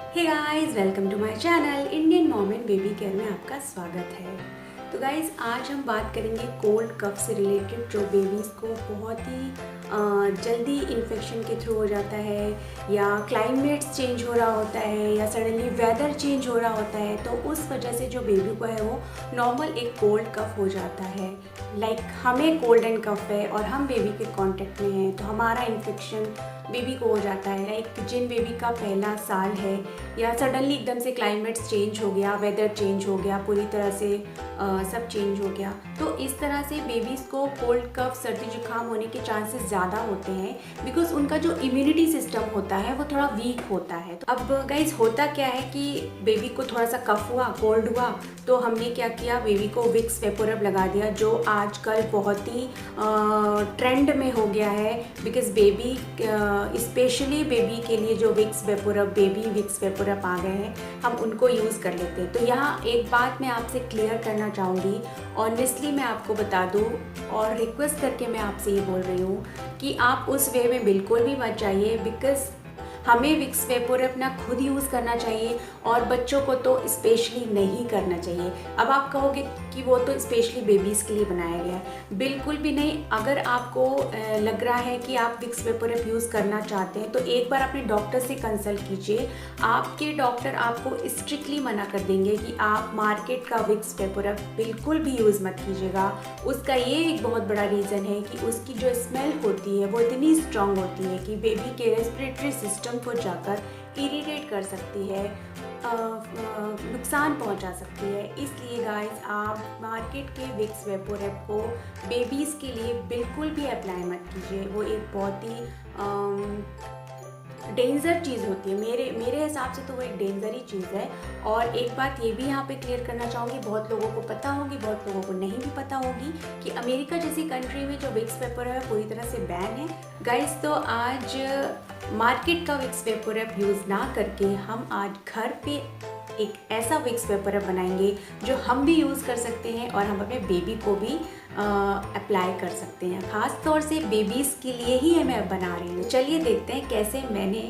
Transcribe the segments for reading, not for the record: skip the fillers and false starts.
Hey guys, welcome to my channel Indian mom and baby care में आपका स्वागत है। तो गाइस, आज हम बात करेंगे कोल्ड कफ से रिलेटेड, जो बेबीज़ को बहुत ही जल्दी इन्फेक्शन के थ्रू हो जाता है, या क्लाइमेट्स चेंज हो रहा होता है, या सडनली वेदर चेंज हो रहा होता है, तो उस वजह से जो बेबी को है वो नॉर्मल एक कोल्ड कफ हो जाता है। लाइक हमें कोल्ड एंड कफ है और हम बेबी के कांटेक्ट में हैं, तो हमारा इन्फेक्शन बेबी को हो जाता है। लाइक जिन बेबी का पहला साल है, या सडनली एकदम से क्लाइमेट्स चेंज हो गया, वेदर चेंज हो गया, पूरी तरह से सब चेंज हो गया, तो इस तरह से बेबीज़ को कोल्ड कफ, सर्दी जुकाम होने के चांसेस ज़्यादा होते हैं, बिकॉज उनका जो इम्यूनिटी सिस्टम होता है वो थोड़ा वीक होता है। तो अब गाइज, होता क्या है कि बेबी को थोड़ा सा कफ हुआ, कोल्ड हुआ, तो हमने क्या किया, बेबी को विक्स वेपोरब लगा दिया, जो आजकल बहुत ही ट्रेंड में हो गया है। बिकॉज बेबी, स्पेशली बेबी के लिए जो Vicks VapoRub, baby Vicks VapoRub आ गए हैं, हम उनको यूज़ कर लेते हैं। तो यहाँ एक बात मैं आपसे क्लियर करना चाहूँगी, ऑनेस्टली मैं आपको बता दूँ और रिक्वेस्ट करके मैं आपसे ये बोल रही हूँ कि आप उस वे में बिल्कुल भी मत जाइए। बिकॉज हमें विक्स वेपोरब ना खुद यूज़ करना चाहिए, और बच्चों को तो स्पेशली नहीं करना चाहिए। अब आप कहोगे कि वो तो स्पेशली बेबीज़ के लिए बनाया गया है, बिल्कुल भी नहीं। अगर आपको लग रहा है कि आप विक्स वेपोरब यूज़ करना चाहते हैं, तो एक बार अपने डॉक्टर से कंसल्ट कीजिए। आपके डॉक्टर आपको स्ट्रिक्टली मना कर देंगे कि आप मार्केट का विक्स वेपोरब बिल्कुल भी यूज़ मत कीजिएगा। उसका ये एक बहुत बड़ा रीज़न है कि उसकी जो स्मेल होती है वो इतनी स्ट्रांग होती है कि बेबी के रेस्पिरेटरी सिस्टम को जाकर इरिटेट कर सकती है, नुकसान पहुंचा सकती है। इसलिए गाइस, आप मार्केट के विक्स वेपोरब को बेबीज़ के लिए बिल्कुल भी अप्लाई मत कीजिए। वो एक बहुत ही डेंजर चीज़ होती है। मेरे हिसाब से तो वो एक डेंजर ही चीज़ है। और एक बात ये भी यहाँ पे क्लियर करना चाहूँगी, बहुत लोगों को पता होगी, बहुत लोगों को नहीं भी पता होगी, कि अमेरिका जैसी कंट्री में जो विक्स वेपोरब है पूरी तरह से बैन है। गाइस, तो आज मार्केट का विक्स वेपोरब यूज़ ना करके हम आज घर पे एक ऐसा विक्स वेपोरब बनाएंगे जो हम भी यूज़ कर सकते हैं और हम अपने बेबी को भी अप्लाई कर सकते हैं। ख़ास तौर से बेबीज़ के लिए ही मैं बना रही हूँ। चलिए देखते हैं कैसे मैंने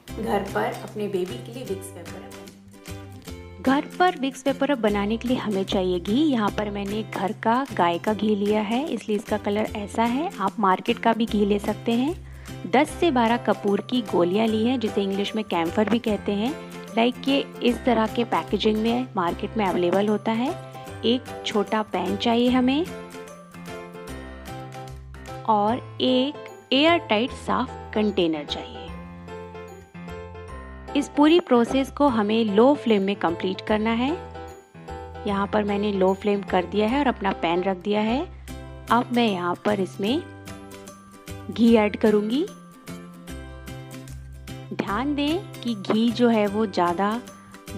घर पर अपने बेबी के लिए विक्स वेपोरब। घर पर विक्स वेपोरब बनाने के लिए हमें चाहिए घी। यहाँ पर मैंने घर का गाय का घी लिया है, इसलिए इसका कलर ऐसा है। आप मार्केट का भी घी ले सकते हैं। 10 से 12 कपूर की गोलियाँ ली हैं, जिसे इंग्लिश में कैम्फर भी कहते हैं। लाइक ये इस तरह के पैकेजिंग में मार्केट में अवेलेबल होता है। एक छोटा पैन चाहिए हमें, और एक एयर टाइट साफ कंटेनर चाहिए। इस पूरी प्रोसेस को हमें लो फ्लेम में कंप्लीट करना है। यहाँ पर मैंने लो फ्लेम कर दिया है और अपना पैन रख दिया है। अब मैं यहाँ पर इसमें घी ऐड करूँगी। ध्यान दें कि घी जो है वो ज़्यादा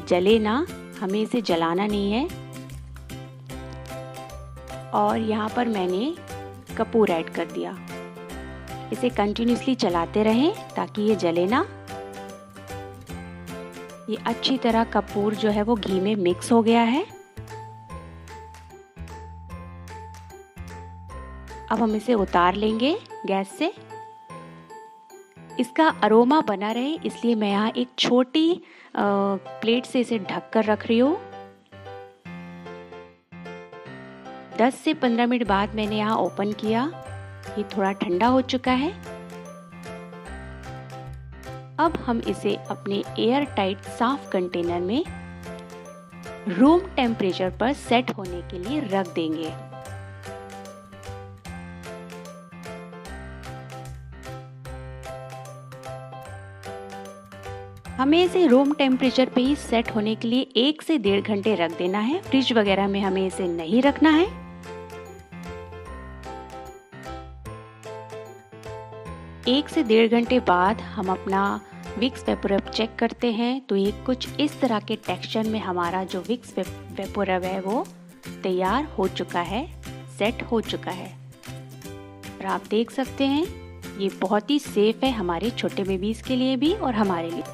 जले ना, हमें इसे जलाना नहीं है। और यहाँ पर मैंने कपूर ऐड कर दिया। इसे कंटिन्यूसली चलाते रहें ताकि ये जले ना। ये अच्छी तरह कपूर जो है वो घी में मिक्स हो गया है। अब हम इसे उतार लेंगे गैस से। इसका अरोमा बना रहे इसलिए मैं यहाँ एक छोटी प्लेट से इसे ढक कर रख रही हूँ। 10 से 15 मिनट बाद मैंने यहाँ ओपन किया। ये थोड़ा ठंडा हो चुका है। अब हम इसे अपने एयर टाइट साफ कंटेनर में रूम टेम्परेचर पर सेट होने के लिए रख देंगे। हमें इसे रूम टेम्परेचर पे ही सेट होने के लिए 1 से 1.5 घंटे रख देना है। फ्रिज वगैरह में हमें इसे नहीं रखना है। 1 से 1.5 घंटे बाद हम अपना विक्स वेपोरब चेक करते हैं, तो ये कुछ इस तरह के टेक्सचर में हमारा जो विक्स वेपोरब है वो तैयार हो चुका है, सेट हो चुका है। और आप देख सकते हैं ये बहुत ही सेफ है हमारे छोटे बेबीज के लिए भी और हमारे लिए।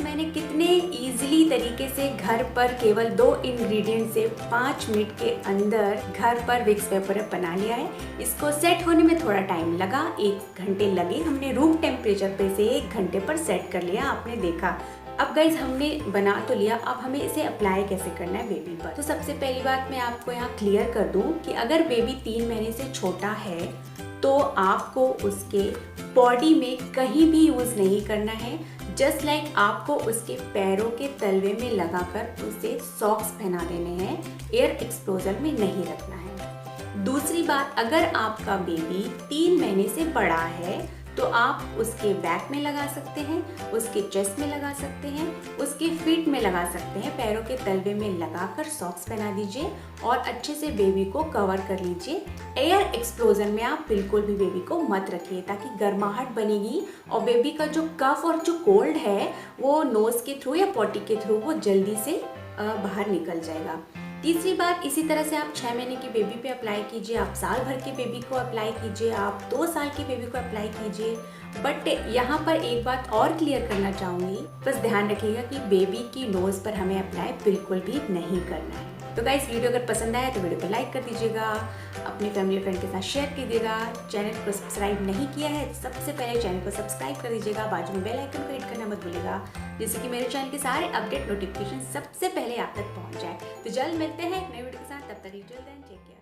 गाइस मैंने कितने इजीली तरीके से घर पर केवल 2 इंग्रेडिएंट से 5 मिनट के अंदर घर पर विक्स वेपर बना लिया है। इसको सेट होने में थोड़ा टाइम लगा, 1 घंटे लगे। हमने रूम टेम्परेचर पे से 1 घंटे पर सेट कर लिया, आपने देखा। अब गाइज हमने बना तो लिया, अब हमें इसे अप्लाई कैसे करना है बेबी पर। तो सबसे पहली बात मैं आपको यहाँ क्लियर कर दूँ कि अगर बेबी 3 महीने से छोटा है तो आपको उसके बॉडी में कहीं भी यूज़ नहीं करना है। जस्ट लाइक आपको उसके पैरों के तलवे में लगाकर उसे सॉक्स पहना देने हैं, एयर एक्सपोजर में नहीं रखना है। दूसरी बात, अगर आपका बेबी 3 महीने से बड़ा है तो आप उसके बैक में लगा सकते हैं, उसके चेस्ट में लगा सकते हैं, उसके फीट में लगा सकते हैं। पैरों के तलवे में लगाकर सॉक्स पहना दीजिए और अच्छे से बेबी को कवर कर लीजिए। एयर एक्सप्लोजन में आप बिल्कुल भी बेबी को मत रखिए, ताकि गर्माहट बनेगी और बेबी का जो कफ और जो कोल्ड है वो नोज के थ्रू या पॉटी के थ्रू वो जल्दी से बाहर निकल जाएगा। तीसरी बात, इसी तरह से आप 6 महीने की बेबी पे अप्लाई कीजिए, आप साल भर के बेबी को अप्लाई कीजिए, आप 2 साल के बेबी को अप्लाई कीजिए। बट यहाँ पर एक बात और क्लियर करना चाहूँगी, बस ध्यान रखिएगा कि बेबी की नोज़ पर हमें अप्लाई बिल्कुल भी नहीं करना है। तो गाइस वीडियो अगर पसंद आया तो वीडियो को लाइक कर दीजिएगा, अपनी फैमिली फ्रेंड के साथ शेयर कीजिएगा। चैनल को सब्सक्राइब नहीं किया है तो सबसे पहले चैनल को सब्सक्राइब कर दीजिएगा, बाजू में बेल आइकन को हिट करना मत भूलिएगा, जिससे कि मेरे चैनल के सारे अपडेट नोटिफिकेशन सबसे पहले आप तक पहुंच जाए। तो जल्द मिलते हैं एक नई वीडियो के साथ, तब तक टिल देन टेक केयर।